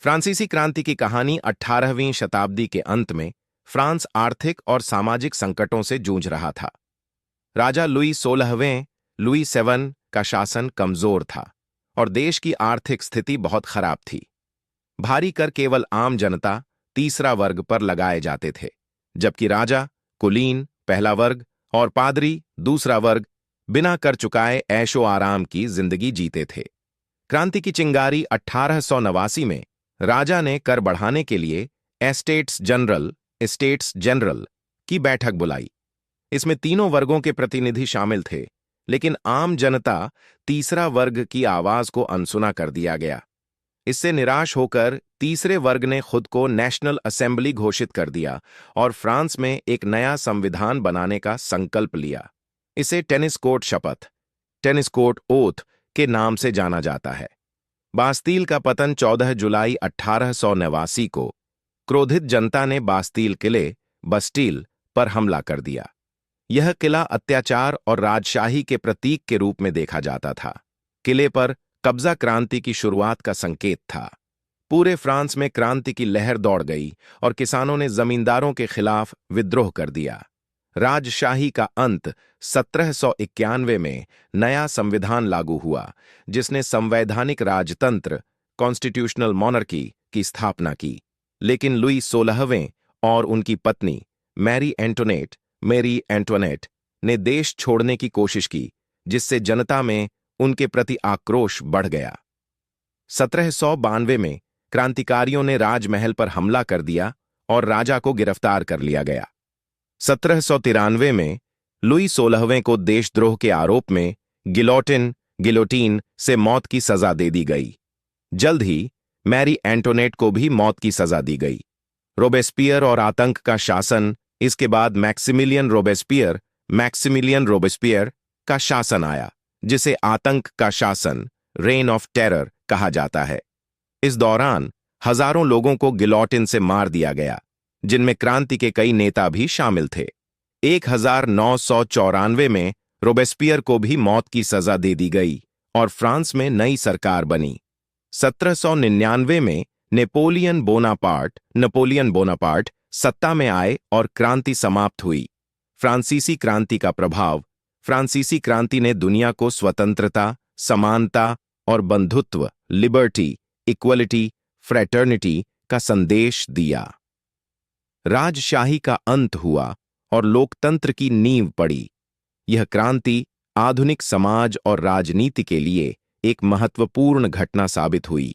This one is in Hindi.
फ्रांसीसी क्रांति की कहानी 18वीं शताब्दी के अंत में फ्रांस आर्थिक और सामाजिक संकटों से जूझ रहा था। राजा लुई 16वें लुई सेवन का शासन कमजोर था और देश की आर्थिक स्थिति बहुत खराब थी। भारी कर केवल आम जनता, तीसरा वर्ग पर लगाए जाते थे, जबकि राजा, कुलीन, पहला वर्ग और पादरी, दूसरा वर्ग, बिना कर चुकाए ऐशो आराम की जिंदगी जीते थे। क्रांति की चिंगारी 1889 में राजा ने कर बढ़ाने के लिए एस्टेट्स जनरल की बैठक बुलाई। इसमें तीनों वर्गों के प्रतिनिधि शामिल थे, लेकिन आम जनता, तीसरा वर्ग की आवाज को अनसुना कर दिया गया। इससे निराश होकर तीसरे वर्ग ने खुद को नेशनल असेंबली घोषित कर दिया और फ्रांस में एक नया संविधान बनाने का संकल्प लिया। इसे टेनिस कोर्ट ओथ के नाम से जाना जाता है। बास्तील का पतन 14 जुलाई 1889 को क्रोधित जनता ने बास्तील किले बस्टील पर हमला कर दिया। यह किला अत्याचार और राजशाही के प्रतीक के रूप में देखा जाता था। किले पर कब्जा क्रांति की शुरुआत का संकेत था। पूरे फ्रांस में क्रांति की लहर दौड़ गई और किसानों ने जमींदारों के खिलाफ विद्रोह कर दिया। राजशाही का अंत 1791 में नया संविधान लागू हुआ, जिसने संवैधानिक राजतंत्र कॉन्स्टिट्यूशनल मोनार्की की स्थापना की। लेकिन लुई 16वें और उनकी पत्नी मैरी एंटोनेट ने देश छोड़ने की कोशिश की, जिससे जनता में उनके प्रति आक्रोश बढ़ गया। 1792 में क्रांतिकारियों ने राजमहल पर हमला कर दिया और राजा को गिरफ्तार कर लिया गया। 1793 में लुई 16वें को देशद्रोह के आरोप में गिलोटीन से मौत की सजा दे दी गई। जल्द ही मैरी एंटोनेट को भी मौत की सजा दी गई। रोबेस्पियर और आतंक का शासन, इसके बाद मैक्सिमिलियन रोबेस्पियर का शासन आया, जिसे आतंक का शासन रेन ऑफ टेरर कहा जाता है। इस दौरान हजारों लोगों को गिलोटिन से मार दिया गया, जिनमें क्रांति के कई नेता भी शामिल थे। 1994 में रोबेस्पियर को भी मौत की सजा दे दी गई और फ्रांस में नई सरकार बनी। 1799 में नेपोलियन बोनापार्ट सत्ता में आए और क्रांति समाप्त हुई। फ्रांसीसी क्रांति का प्रभाव। फ्रांसीसी क्रांति ने दुनिया को स्वतंत्रता, समानता और बंधुत्व लिबर्टी, इक्वलिटी, फ्रेटर्निटी का संदेश दिया। राजशाही का अंत हुआ और लोकतंत्र की नींव पड़ी। यह क्रांति आधुनिक समाज और राजनीति के लिए एक महत्वपूर्ण घटना साबित हुई।